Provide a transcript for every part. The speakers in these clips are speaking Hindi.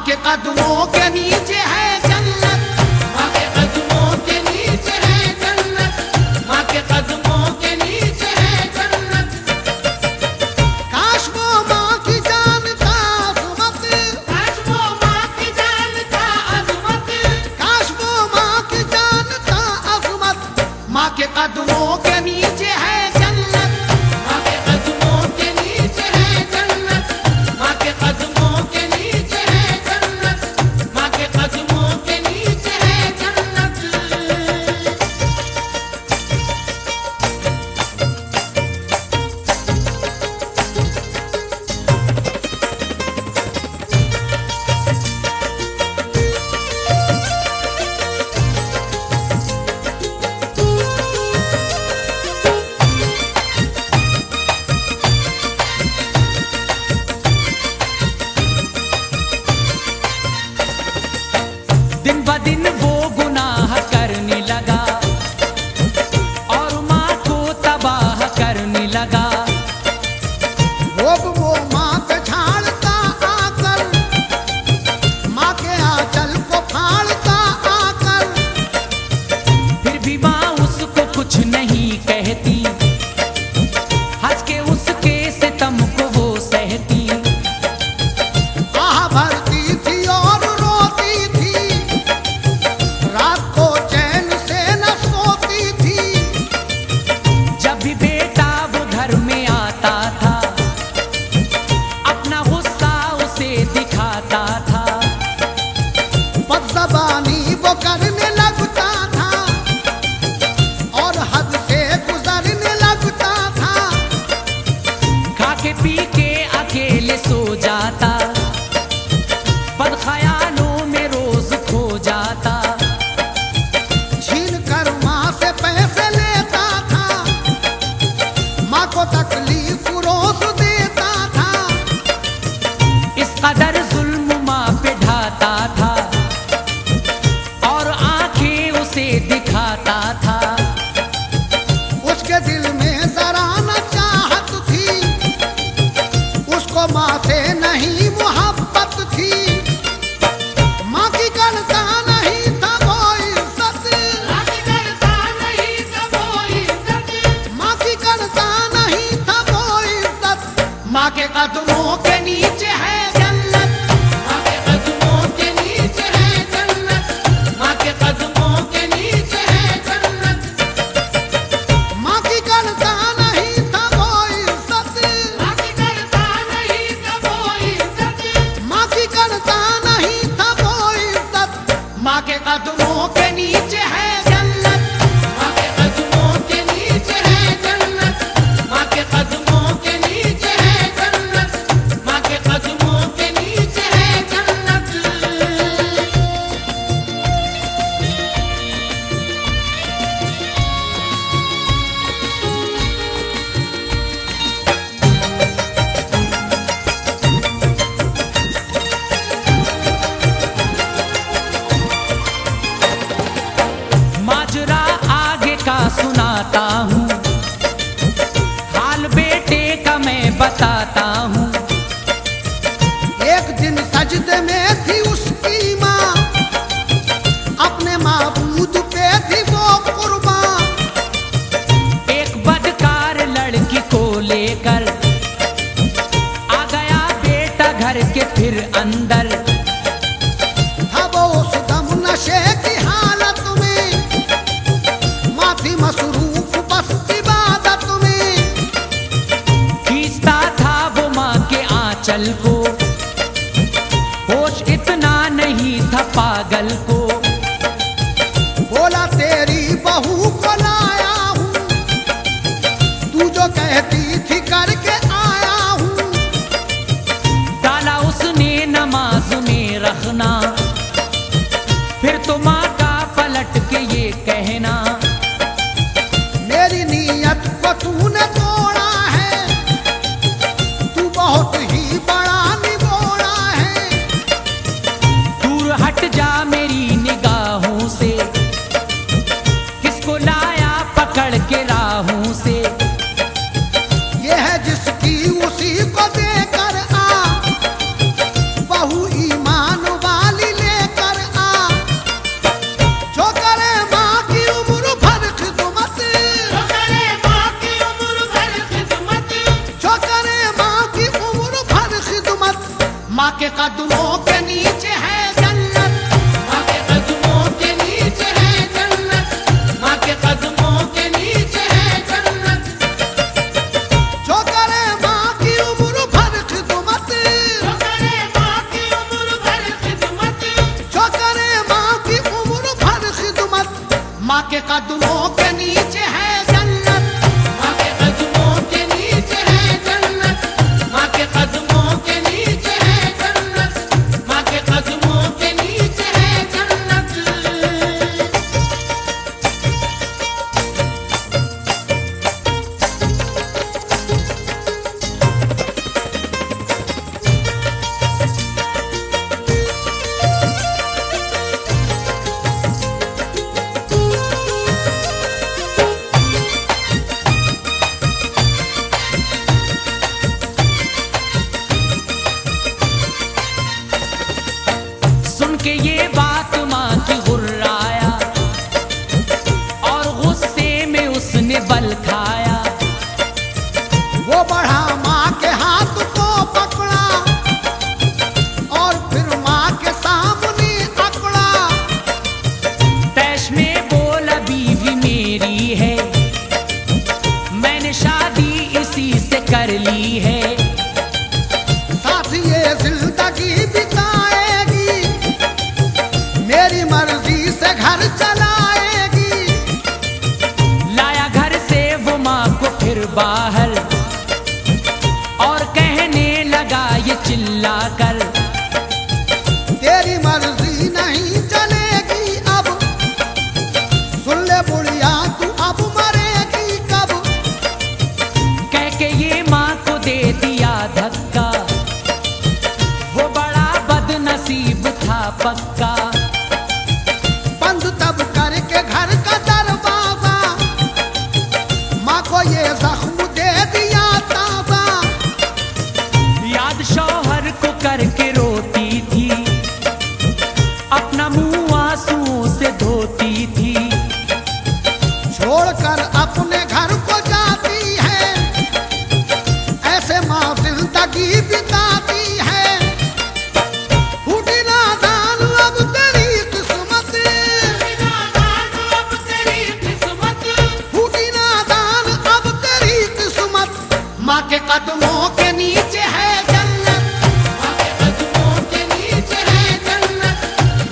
के कदमों के नीचे है जन्नत, माँ के कदमों के नीचे है जन्नत, माँ के कदमों के नीचे है जन्नत। काश वो माँ की जानता अज़मत, काश वो माँ की जानता अज़मत, काश वो माँ की जानता अज़मत। माँ के कदमों के नीचे है जन्नत, माँ के कदमों के नीचे है जन्नत, माँ के कदमों के नीचे है जन्नत, माँ के कदमों के नीचे है जन्नत। दिन ब दिन वो गुनाह करने लगा और माँ को तबाह करने लगा। वो माँ पे झाड़ता आकर, माँ के आंचल को फाड़ता आकर। फिर भी माँ उसको कुछ नहीं कहती, हंस के उसके सितम को वो सहती। आह भरती थी और रोती थी, रात को चैन से न सोती थी। जब भी बेटा वो घर में आता था, अपना गुस्सा उसे दिखाता था। बदज़बानी वो करने लगता था और हद से गुजरने लगता था। खा के पी के अकेले सो जाता, बदख्यालों में रोज खो जाता। छीन कर माँ से पैसे लेता था, माँ को तकलीफ रोज देता था। इस कदर जुल्म माँ पे ढाता था और आंखें उसे दिखाता था। उसके दिल में जरा न चाहत थी, उसको माँ से नहीं मोहब्बत थी। माँ की करता नहीं था वो इज्जत, माँ की करता नहीं था वो इज्जत, माँ की करता नहीं था वो इज्जत। माँ के कदमों के नीचे है जन्नत, माँ के कदमों के नीचे है जन्नत, माँ के कदमों के नीचे है जन्नत। माँ की करता नहीं था वो इज्जत, माँ की करता नहीं था वो इज्जत, माँ की करता नहीं था वो इज्जत। माँ के कदमों के नीचे है जन्नत, माँ के कदमों के नीचे है जन्नत, माँ के कदमों के नीचे है जन्नत, माँ के कदमों के नीचे है जन्नत। माजरा आगे का सुनाता हूँ, हाल बेटे का मैं बताता हूँ। एक दिन सजदे में थी उसकी माँ, अपने माबूद पे थी वो कुर्बान। एक बदकार लड़की को लेकर आ गया बेटा घर के फिर अंदर। था वो उस दम नशे की हालत में, माँ थी मसरूफ बस इबादत में। खींचता था वो माँ के आंचल को, होश इतना नहीं था पागल को। बोला तेरी बहू को लाया हूँ, तू जो कहती थी करके आया हूँ। डाला उसने नमाज में रखना, फिर तो माँ का पलट के ये कहना। मेरी नीयत को तूने तोड़ा है, तू बहुत ही बड़ा निगोड़ा है। दूर हट जा मेरी माँ के कदमों के नीचे है जन्नत, माँ के कदमों के नीचे है जन्नत, माँ के कदमों के नीचे है जन्नत। जो करे माँ की उम्र भर खिदमत, जो करे माँ की उम्र भर खिदमत, जो करे माँ की उम्र भर खिदमत, माँ के कदमों के नीचे है जन्नत, माँ के कदमों के नीचे है जन्नत, माँ के कदमों के नीचे है जन्नत, माँ के कदमों के नीचे है जन्नत। सुन के ये बात माँ की गुर्राया और गुस्से में उसने बल खाया। वो बढ़ा माँ के हाथ को पकड़ा और फिर माँ के सामने अकड़ा। तैश में बोला बीवी मेरी है, मैंने शादी इसी से कर ली है। साथ ये जिंदगी बिताएगी, मेरी मर्जी से घर चलाएगी। लाया घर से वो माँ को फिर बाहर और कहने लगा ये चिल्ला कर, तेरी मर्जी नहीं चलेगी अब, सुन ले बुढ़िया तू अब मरेगी कब। कह के ये माँ को दे दिया धक्का, वो बड़ा बदनसीब था पक्का। बंद तब करके घर का दरवाजा, माँ को ये जख्म दे दिया ताजा। याद शौहर को करके रोती थी, अपना मुंह आंसुओं से धोती थी। छोड़कर अपने घर को जाती है, ऐसे माँ जिंदगी बिताती है। फूटी नादान अब तेरी किस्मत, फूटी नादान अब तेरी किस्मत। माँ के कदमों के नीचे है जन्नत, माँ के कदमों के नीचे है जन्नत,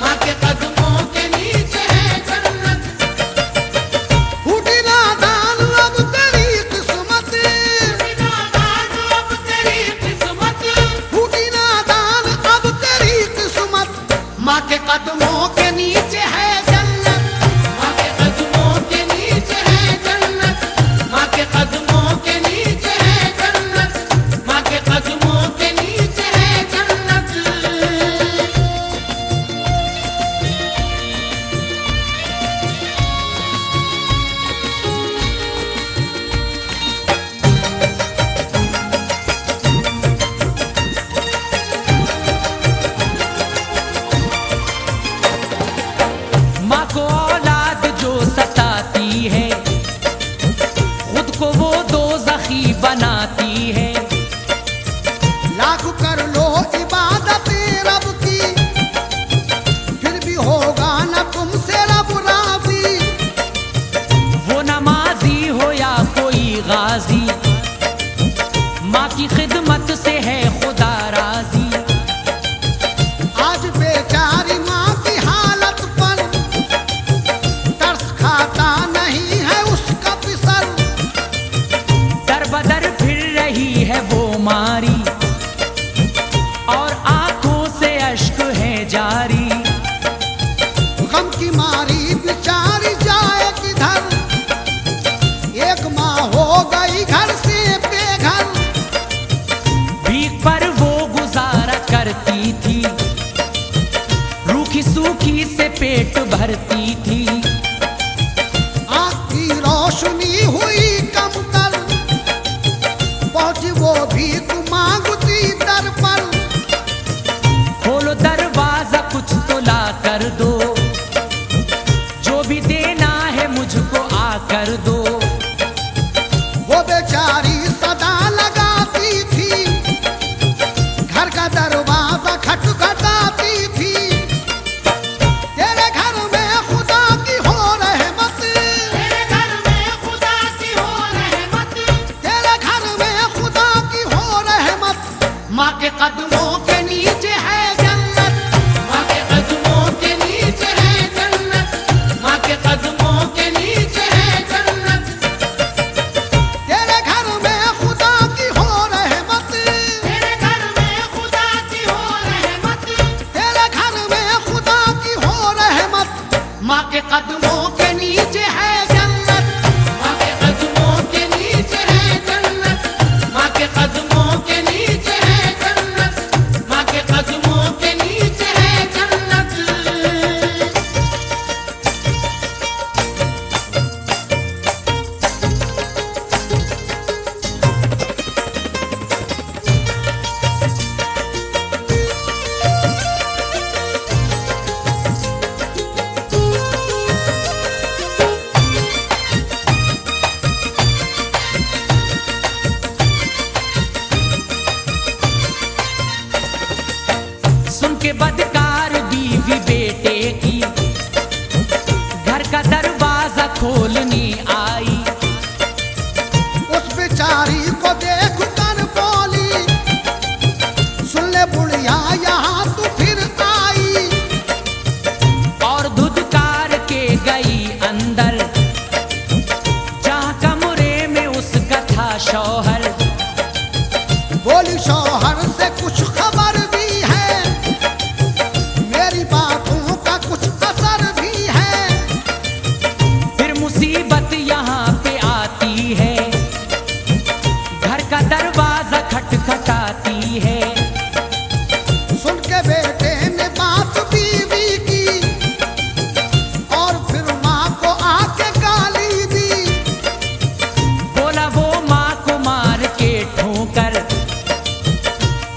माँ के कदमों के नीचे है जन्नत। फूटी नादान अब तेरी किस्मत, फूटी नादान अब तेरी किस्मत। माँ के कदमों के नीचे है जन्नत, माँ के कदमों के नीचे है जन्नत, माँ के कदमों के नीचे है जन्नत, माँ के कदमों के नीचे है जन्नत। माँ को औलाद जो सताती है, खुद को वो दोज़खी बनाती है। लाख कर लो इबादत रब की, फिर भी होगा न तुमसे रब राजी। वो नमाजी हो या कोई गाजी, माँ की खिदमत से है खुदा राजी। आज बेचारी माँ की हालत पर तरस खाता नहीं है उसका पिसर। दर बदर फिर रही है वो मारी और आंखों से अश्क है जारी। गम की मारी बेचारी जाए किधर, एक माँ हो गई घर से बेघर। भीख पर वो गुजारा करती थी, रूखी सूखी से पेट भरती थी। आँख की रोशनी हुई कम तर, पहुंची वो भीख मांगती दर पर। खोलो दरवाजा कुछ तो ला कर दो, जो भी देना है मुझको आकर दो। वो बेचारी सदा लगाती थी, घर का दरवाजा माँ के कदमों के नीचे है जन्नत, माँ के कदमों के नीचे है जन्नत, माँ के कदमों के नीचे है जन्नत। तेरे घर में खुदा की हो रहमत, तेरे घर में खुदा की हो रहमत, तेरे घर में खुदा की हो रहमत, माँ के कदमों के नीचे है जन्नत, माँ के कदमों के नीचे है जन्नत, माँ के कदमों के नीचे है जन्नत, माँ के कदमों के नीचे है जन्नत। सुन के बदकार बीवी बेटे की घर का दरवाजा खोलने आई। उस बेचारी को देख कर बोली, सुन ले बुढ़िया यहाँ तू फिर आई। और धुतकार के गई अंदर, जहाँ कमरे में उसका था शौहर। बोली शौहर से कुछ खबर भी है, मेरी बातों का कुछ असर भी है। फिर मुसीबत यहाँ पे आती है, घर का दरवाजा खटखटाती है। सुन के बेटे ने बात बीवी की, और फिर माँ को आके गाली दी। बोला वो माँ को मार के ठोकर,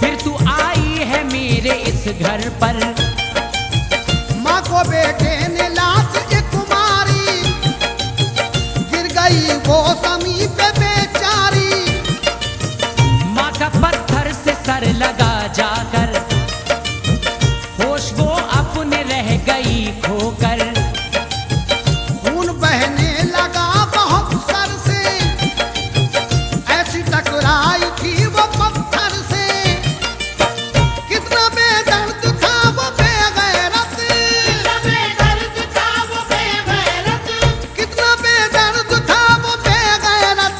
फिर तू आई है मेरे इस घर पर। माँ को बेटे ने लात एक मारी, गिर गई वो जमीन पे बेचारी। माँ का पत्थर से सर लगा जाकर, होश वो अपने रह गई खोकर। खून बहने लगा बहुत सर से, ऐसी टकराई थी वो पत्थर से। कितना बेदर्द था वो बेगैरत, कितना बेदर्द था वो बेगैरत, कितना बेदर्द था वो बेगैरत।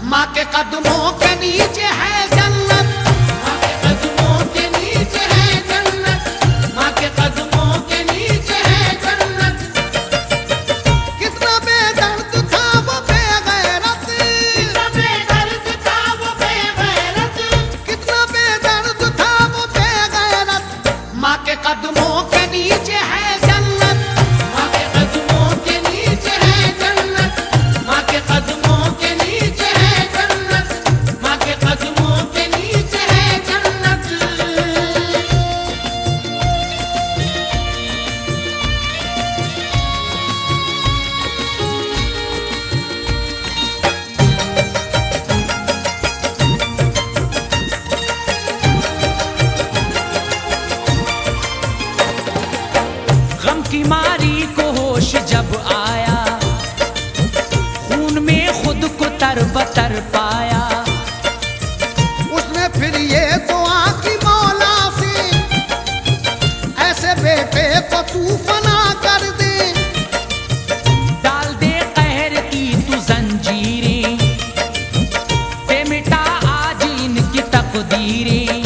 माँ के कदमों के नीचे है जन्नत, माँ के कदमों के नीचे है जन्नत, माँ के कदमों के नीचे है जन्नत। कितना बेदर्द था वो बेगैरत, कितना बेदर्द था वो बेगैरत, कितना बेदर्द था वो बेगैरत। माँ के कदमों के नीचे है जन्नत, माँ के कदमों के नीचे है जन्नत, माँ के कदमों के नीचे है जन्नत, माँ के कदमों के नीचे है जन्नत। गम की मारी को होश जब आया, खून में खुद को तरबतर पाया। उसने फिर ये दुआ की मौला से, ऐसे बेटे को तू फना कर दे। डाल दे कहर की तू जंजीरें, ते मिटा आज इनकी तकदीरें।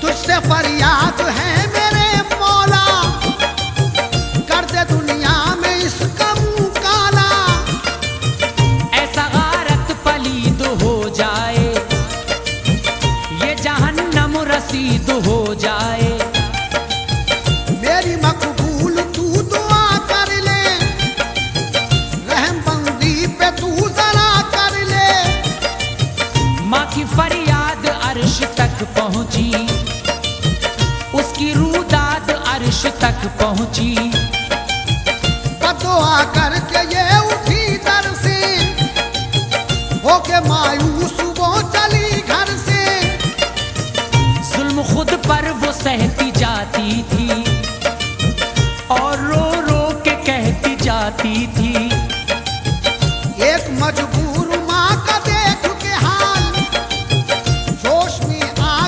तुझसे फरियाद है मेरे मौला, कर दे दुनिया में इसका मुंह काला। ऐसा गारत पलीद हो जाए, ये जहन्नम रसीद हो जाए। मेरी मकबूल तू दुआ कर ले, रहम बंदी पे तू जरा कर ले। माँ की फरियाद अर्श तक पहुंची, उसकी रूदाद अर्श तक पहुंची। दुआ करके ये उठी दर से, होके मायूस वो चली घर से। जुल्म खुद पर वो सहती जाती थी, और रो रो के कहती जाती थी। एक मजबूर माँ का देख के हाल, जोश में आ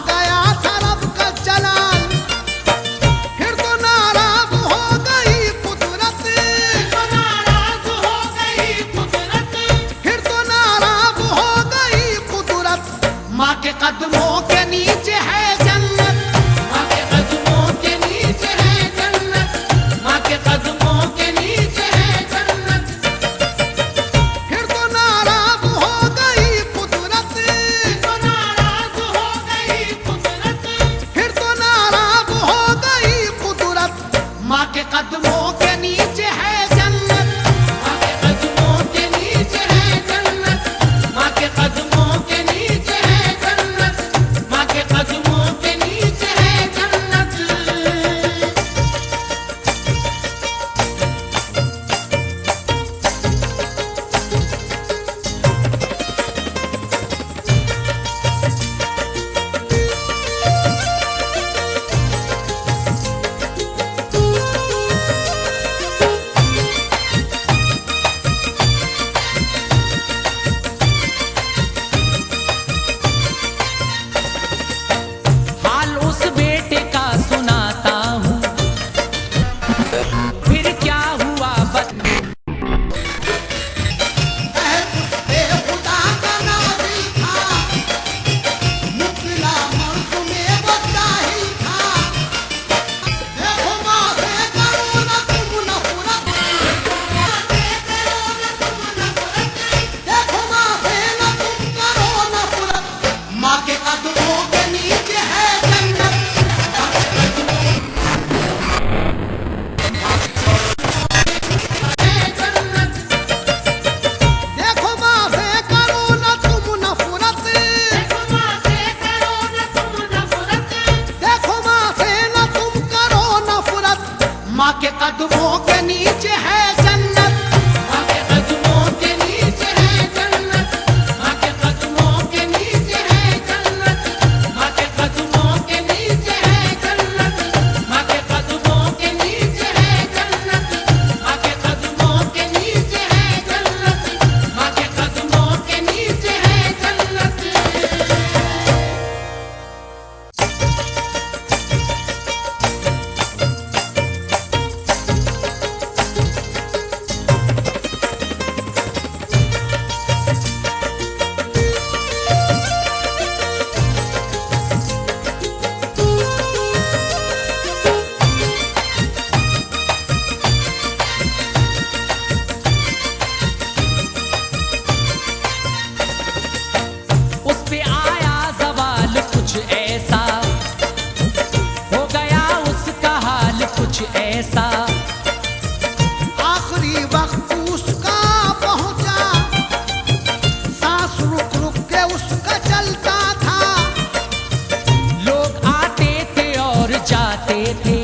थे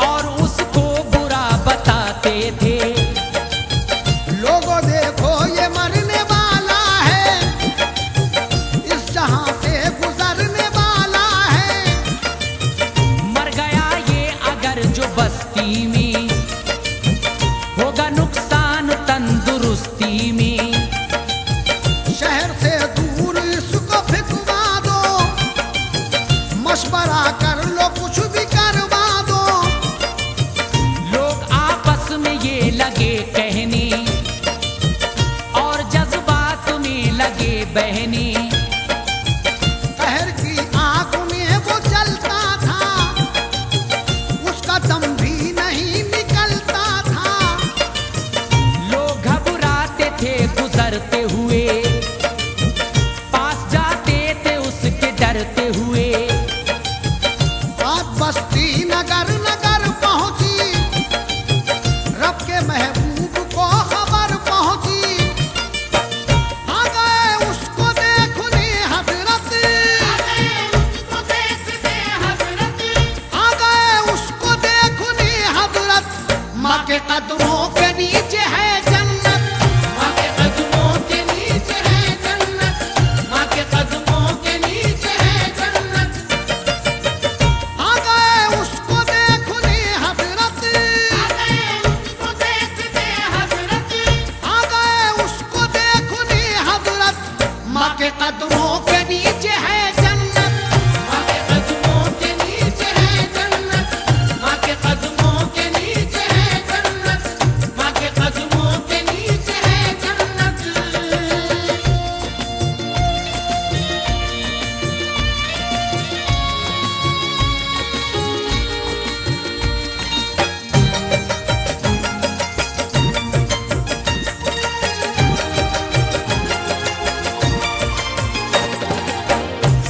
और उसको बुरा बताते थे। लोगों देखो ये मरने वाला है, इस जहां से गुजरने वाला है। मर गया ये अगर जो बस्ती में, होगा नुकसान तंदुरुस्ती में। शहर से दूर इसको फिकवा दो, मशवरा कर लो कुछ भी करवा दो। लोग आपस में ये लगे कहने और जज्बात में लगे बहने। कहर की आंख में वो जलता था, उसका दम भी नहीं निकलता था। लोग घबराते थे गुजरते हुए, पास जाते थे उसके डरते हुए। बात बस्ती नगर नगर पहुंची, रब के महबूब को खबर पहुंची। आ गए उसको देखने हजरत, आ गए उसको देखने हजरत। माँ के कदमों के नीचे है जन्नत, माँ के कदमों के नीचे है जन्नत, माँ के कदमों के नीचे है जन्नत। आ गए उसको देखने हजरत, उसको देखते हजरत, आ गए उसको देखने हजरत। माँ के कदमों के नीचे है जन्नत। माँ के कदमों के नीचे है जन्नत, माँ के कदमों के नीचे है जन्नत, माँ के कदमों के नीचे है जन्नत।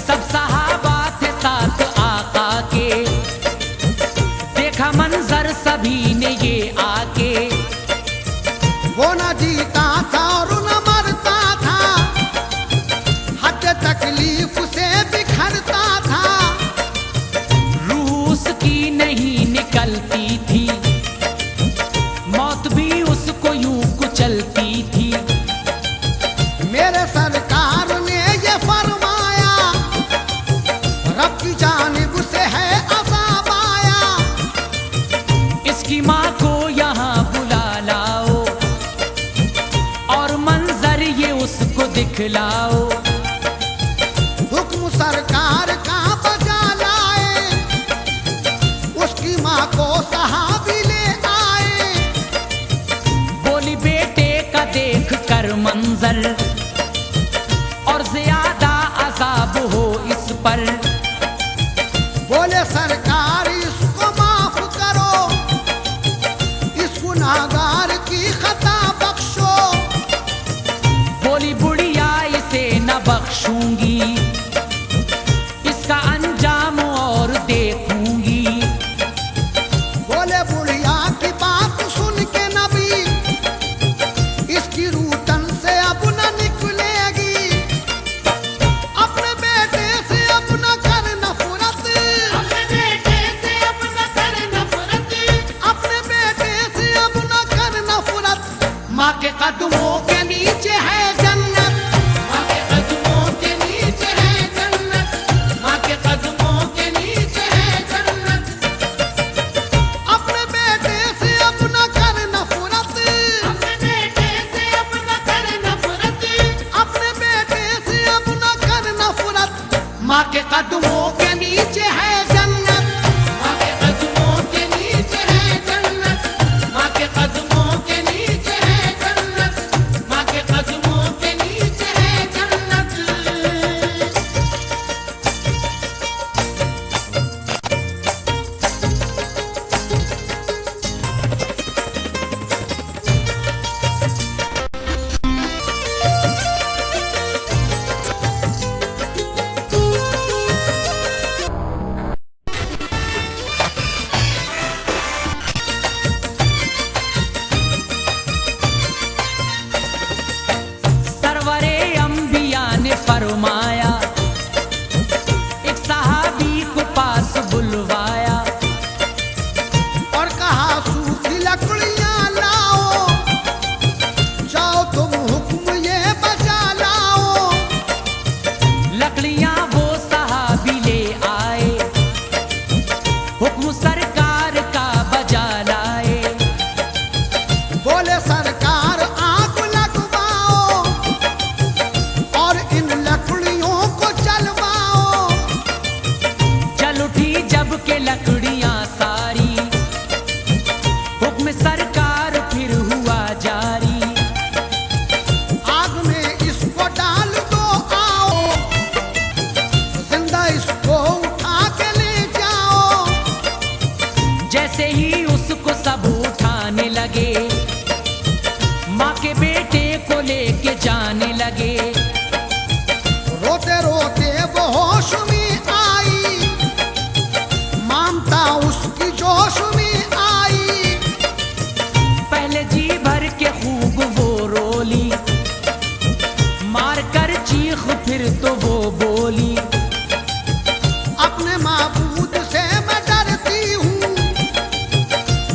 सब सहाबा थे साथ आका के, देखा मंजर सभी ने ये आके। वो न जीता था और न मरता था, हद तकलीफ से बिखरता था। रूह उसकी नहीं निकलती थी, मौत भी उसको यूं कुचलती थी। मेरे सरकार ने ये फरमाया, रब की जानिब से है अज़ाब आया। इसकी माँ को यहाँ बुला लाओ और मंजर ये उसको दिखलाओ। हुक्म सरकार का बजा लाए, उसकी माँ को सहाबी ले आए। बोली बेटे का देख कर मंजर, और ज्यादा अजाब हो इस पर। बोले सरकार इसको माफ करो, इस गुनाहगार की खता बख्शो। बोली बुढ़िया इसे न बख्शूंगी, इसका अंजाम और देखूंगी। बोले बुढ़िया की बात सुन के नबी, इसकी रूह तन से अब न निकलेगी। अपने बेटे से अब न कर नफरत, अपने बेटे से अब न कर नफरत, अपने बेटे से अब न कर नफरत। माँ के कदमों के नीचे है जन्नत, माँ के कदमों के नीचे है जन्नत, माँ के कदमों के नीचे है जन्नत। अपने बेटे से अब न कर नफरत, अपने बेटे से अब न कर नफरत, अपने बेटे से अब न कर नफरत। माँ के कदमों के नीचे है जन्नत, माँ के कदमों के नीचे है जन्नत, माँ के कदमों के नीचे है जन्नत, माँ के कदमों के नीचे है जन्नत। इसको उठा के ले जाओ। जैसे ही उसको सब उठाने लगे, माँ के बेटे को लेके जाने लगे। रोते रोते वो होश में आई, ममता उसकी जोश में आई। पहले जी भर के खूब वो रोली, मार कर चीख फिर तो वो बोली, अपने माबूद से मैं डरती हूँ,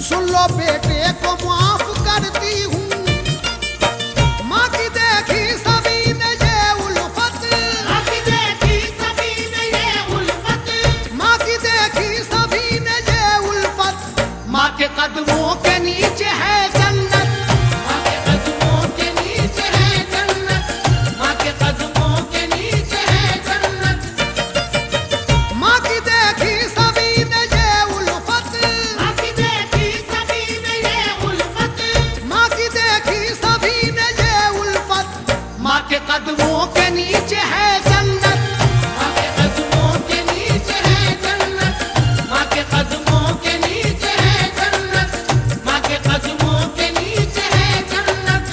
सुन लो बेटे को माफ करती हूँ। माँ की देखी सभी ने ये उल्फत, माँ की देखी सभी ने ये उल्फत, माँ की देखी सभी ने ये उल्फत। माँ के कदमों के नीचे है जन्नत, माँ के कदमों के नीचे है जन्नत, माँ के कदमों के नीचे है जन्नत। माँ की देखी सभी ने ये उल्फत, माँ की देखी सभी ने ये उल्फत, माँ की देखी सभी ने ये उल्फत। माँ के कदमों के नीचे है जन्नत, माँ के कदमों के नीचे है जन्नत, माँ के कदमों के नीचे है जन्नत, माँ के कदमों के नीचे है जन्नत।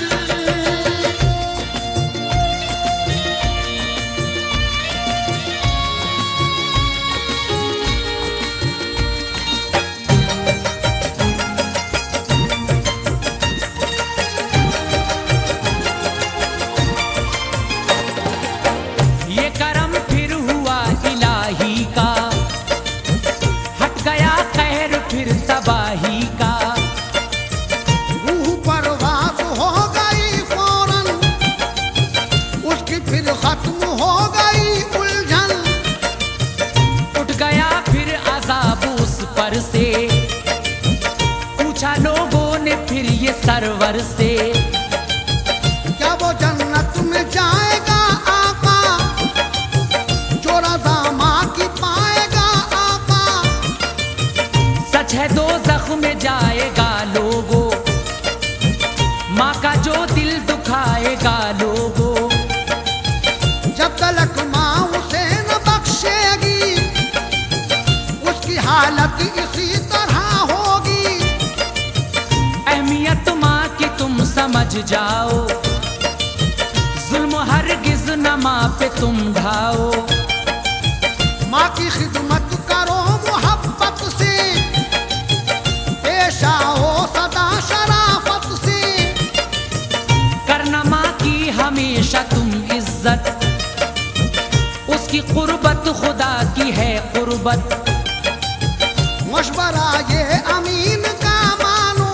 ये करम फिर हुआ इलाही का, हट गया कहर फिर तबाही का। रूह परवास हो गई फौरन, उसकी फिर खत्म हो गई उलझन। उठ गया फिर अजाब उस पर से, पूछा लोगों ने फिर ये सरवर से। क्या वो जन्नत में जाएगा आका, जो रज़ा माँ की पाएगा आका। सच है दो जख्म में जाएगा लोगों, माँ का जो दिल दुखाएगा लोगों। जब तलक माँ उसे न बख्शेगी, उसकी हालत इसी तरह होगी। अहमियत माँ की तुम समझ जाओ, जुल्म हरगिज न माँ पे तुम ढाओ। माँ की खिदमत करो मोहब्बत से, पेश आओ सदा शराफत से। करना माँ की हमेशा तुम इज्जत, उसकी कुर्बत खुदा की है कुर्बत। मशवरा ये अमीन का मानो,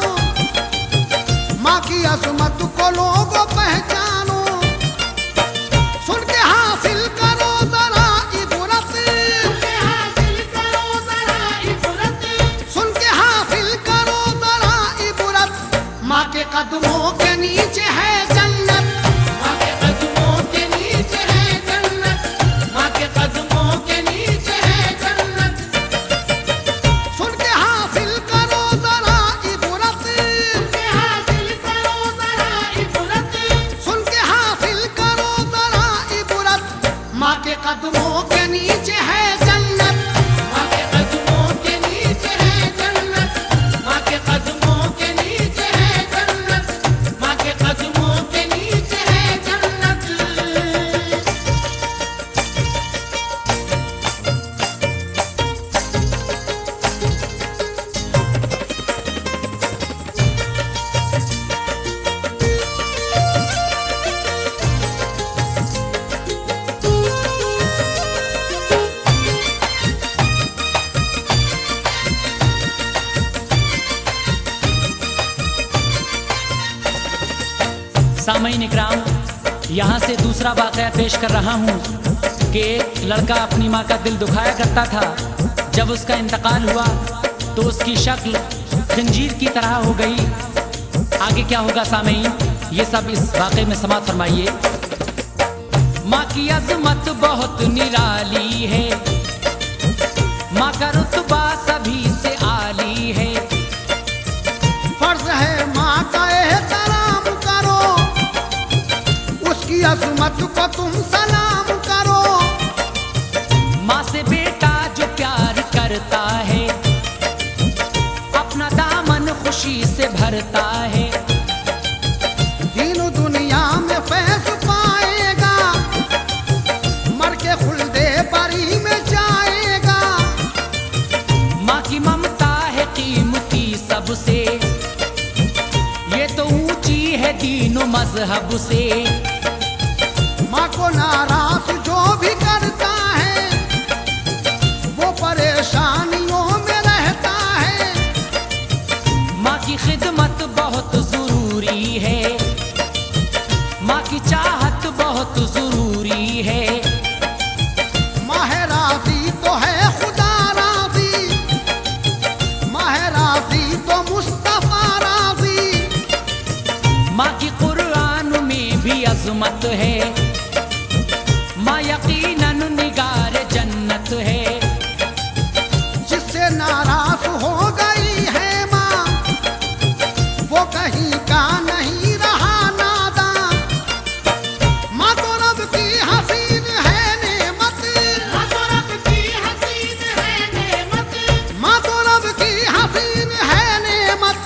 माँ की अजमत को लोगों पहचानो। सुन के हासिल करो जरा इबरत, सुन के हासिल करो जरा इबरत, सुन के हासिल करो जरा इबरत। माँ के कदमों के नीचे है जन्नत, माँ के कदमों के नीचे है जन्नत, माँ के कदमों के नीचे है जन्नत। सुन के हासिल करो जरा इबरत, सुन के हासिल करो जरा इबरत, सुन के हासिल करो जरा इबरत। माँ के कदमों के नीचे है जन्नत, माँ के कदमों के नीचे है जन्नत, माँ के कदमों के नीचे है जन्नत, माँ के कदमों के नीचे है जन्नत। सामईन इकराम, यहाँ से दूसरा वाक़या पेश कर रहा हूँ कि एक लड़का अपनी माँ का दिल दुखाया करता था। जब उसका इंतकाल हुआ तो उसकी शक्ल खंजीर की तरह हो गई। आगे क्या होगा सामईन, ये सब इस वाक़े में समात फरमाइए। माँ की अज़मत बहुत निराली है, माँ का रुतबा सभी से आली है। फर्ज है माँ का एहतराम करो, उसकी अजमत को तुम सलाम करो। माँ से बेटा जो प्यार करता है, अपना दामन खुशी से भरता है। दीन दुनिया में फैज पाएगा, मर के खुल्दे बरी में जाएगा। माँ की ममता है कीमती सबसे, ये तो ऊंची है दीनो मजहब से। माँ को नाराज जो भी करता है, वो परेशानियों में रहता है। माँ की खिदमत बहुत जरूरी है, माँ की चाहत बहुत जरूरी है। माँ है राज़ी तो है खुदा राज़ी, माँ है राज़ी तो मुस्तफा राज़ी। माँ की कुरान में भी अजमत है, माँ यकीनन निगार जन्नत है। जिससे नाराज हो गई है माँ, वो कहीं का नहीं रहा नादान। माँ तो रब की हसीन है नेमत, माँ तो रब की हसीन है नेमत, माँ तो रब की हसीन है नेमत।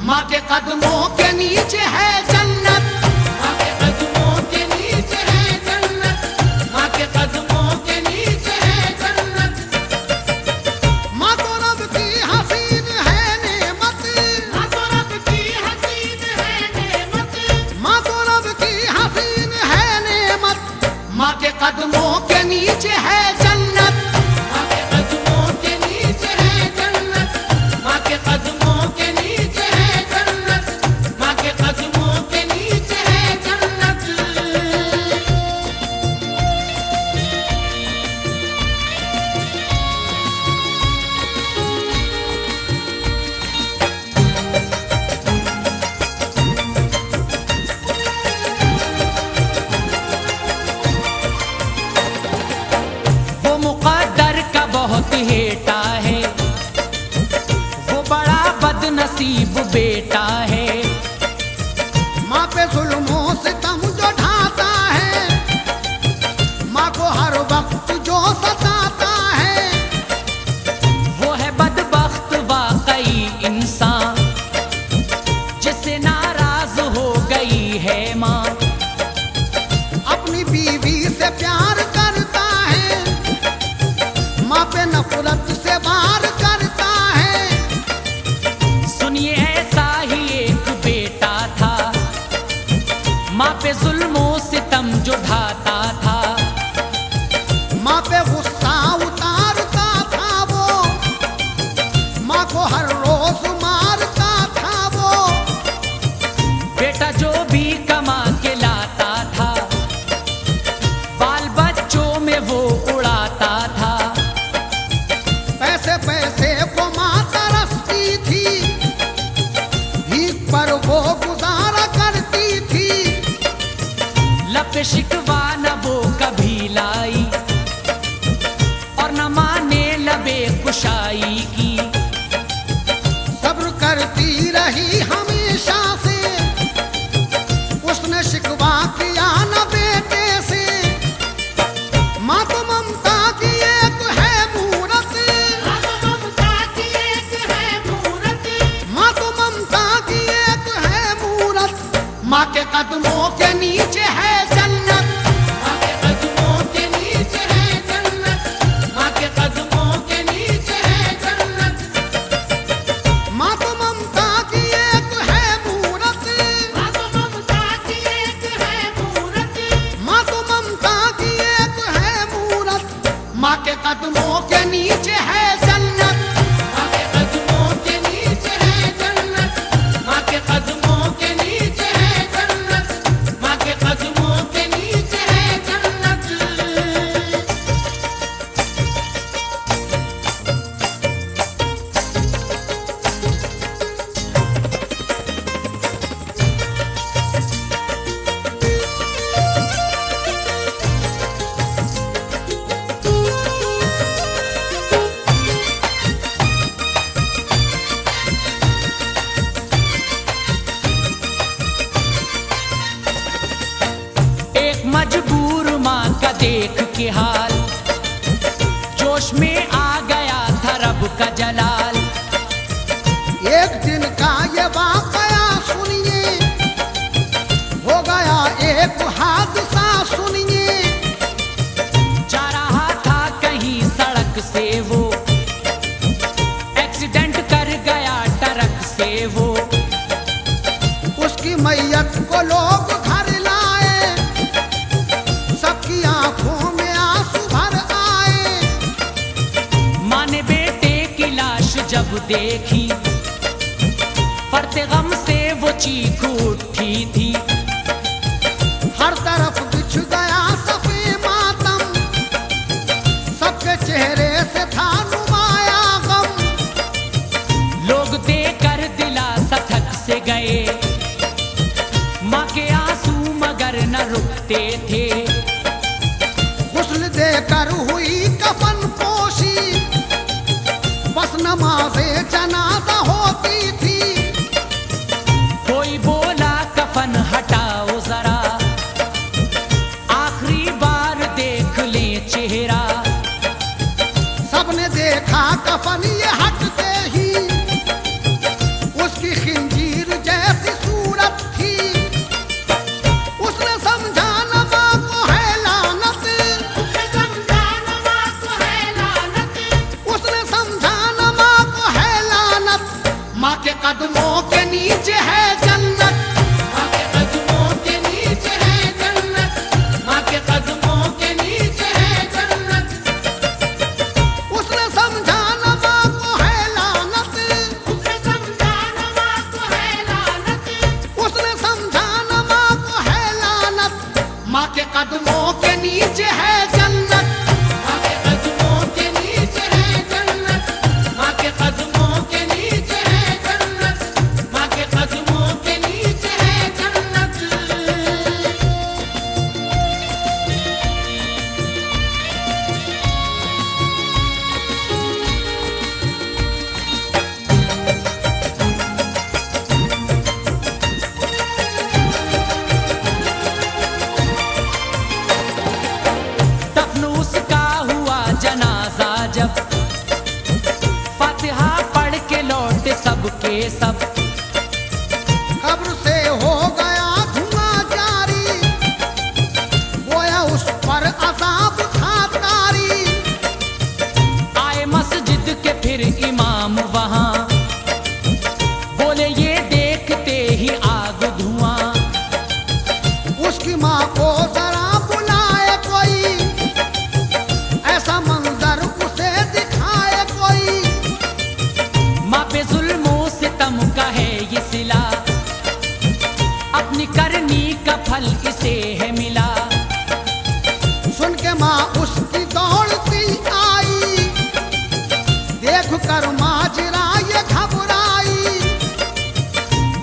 माँ के कदमों के नीचे है जन्नत, माँ के कदमों के नीचे है जन्नत, माँ के कदमों के नीचे है जन्नत। माँ तो रब की हसीन है नेमत, माँ तो रब की हसीन है नेमत, माँ तो रब की हसीन है नेमत। माँ के कदमों के नीचे है जन्नत, माँ के कदमों के नीचे है जन्नत, माँ के कदमों के नीचे है जन्नत, माँ के कदमों के नीचे है जन्नत। वो मुकद्दर का बहुत हेटा है, वो बड़ा बदनसीब बेटा है। माँ पे जुल्मों से तम जो ढाता है, माँ को हर वक्त जो सताता है। वो है बदबख्त वाकई इंसान, जिससे नाराज हो गई है माँ। अपनी बीवी से प्यार करता है, माँ पे नफरत से वार करता है। सुनिए ऐसा ही एक बेटा था, माँ पे जुल्मों सितम जो ढाता था। माँ पे गुस्सा उतारता था वो, माँ को हर रोज मारता था वो। बेटा जो भी कमा के लाता था, बाल बच्चों में वो उड़ाता था। पैसे पैसे को माँ तरसती थी, भीख पर वो गुजारा करती थी। लब पे शिकवा न वो कभी लाई, और न माने लबे कुशाई की। सब्र करती रही हमेशा से, उसने शिकवा किया न बेटे से। माँ तो ममता की एक है मूरत, माँ तो ममता की एक है मूरत, माँ तो ममता की एक है मूरत। माँ के कदमों के नीचे है जन्नत, माँ के कदमों के नीचे है जन्नत, माँ के कदमों के नीचे है जन्नत। माँ तो ममता की एक है मूरत, माँ तो ममता की एक है मूरत, माँ तो ममता की एक है मूरत। माँ के कदमों के नीचे है जन्नत, माँ के कदमों के नीचे है जन्नत, माँ के कदमों के नीचे है जन्नत, माँ के कदमों के नीचे है जन्नत। होश में आ गया था रब का जलाल। एक दिन का ये वाकया सुनिए, हो गया एक हादसा सुनिए। जा रहा था कहीं सड़क से वो, एक्सीडेंट कर गया ट्रक से वो। उसकी मैयत को लोग घर लाए, सबकी आंखों में आंसू भर आए। माँ ने बेटे की लाश जब देखी, फरते गम से वो चीख उठी थी। हर तरफ बिछ गया सफे मातम, सबके चेहरे से था नुमाया गम। लोग देकर दिलासा थक से गए, माँ के आंसू मगर न रुकते थे। गुस्ल देकर हुई कफन पोशी, बस नमाज़े जनाजा होती थी। कोई बोला कफन हटाओ जरा, आखिरी बार देख ले चेहरा। सबने देखा कफन ये हटते ही, उसकी खिंजीर जैसी सूरत थी। उसने समझा नमा को है लानत, उसने समझा नमा को है लानत, उसने समझा नमा को है लानत। माँ के कदमों के नीचे है जन्नत, माँ के कदमों के नीचे है जन्नत, माँ के कदमों के नीचे है जन्नत। उसने समझा नमा को है लानत, उसने समझा नमा को है लानत, उसने समझा नमा को है लानत। माँ के कदमों के नीचे है जन्नत, माँ के कदमों के नीचे है जन्नत, माँ के कदमों के नीचे है जन्नत, माँ के कदमों के नीचे है जन्नत। दफन उसका हुआ जनाजा जब, फातिहा पढ़ के लौटे सबके सब। कब्र से हो गया धुआं जारी, गोया उस पर अजाब था तारी। आए मस्जिद के फिर इमाम वहां, बोले ये देखते ही आग धुआं। उसकी माँ को जरा बुलाए कोई, ऐसा मंजर उसे दिखाए कोई। माँ पे जुल्मों सितम का है ये सिला, अपनी करनी का फल इसे है मिला। सुन के माँ उसकी दौड़ती आई, देख कर माजरा ये घबराई।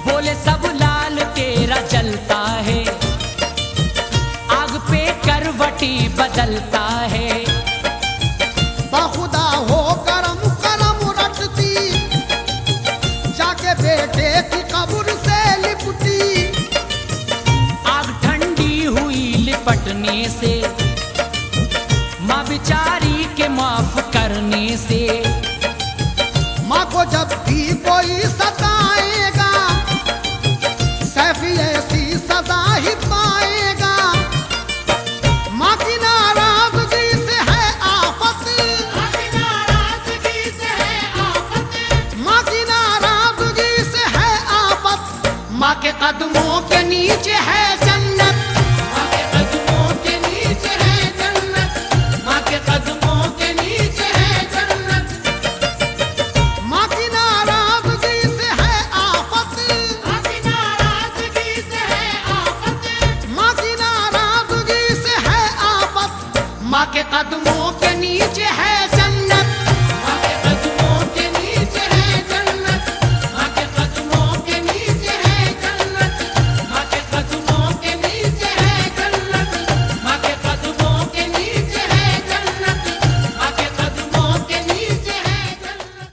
बोले सब लाल तेरा जलता है, आग पे करवटी बदलता है। बाखुदा हो करम करम रटती, जाके बेटे की कब्र से लिपटी। आग ठंडी हुई लिपटने से, माँ बिचारी के माफ करने से। माँ को जब भी कोई सताएगा, सैफी ऐसी सजा ही पाएगा। माँ की नाराजगी से है आफत, माँ की नाराजगी से है आफत, माँ की नाराजगी से है आफत। माँ के कदमों के नीचे है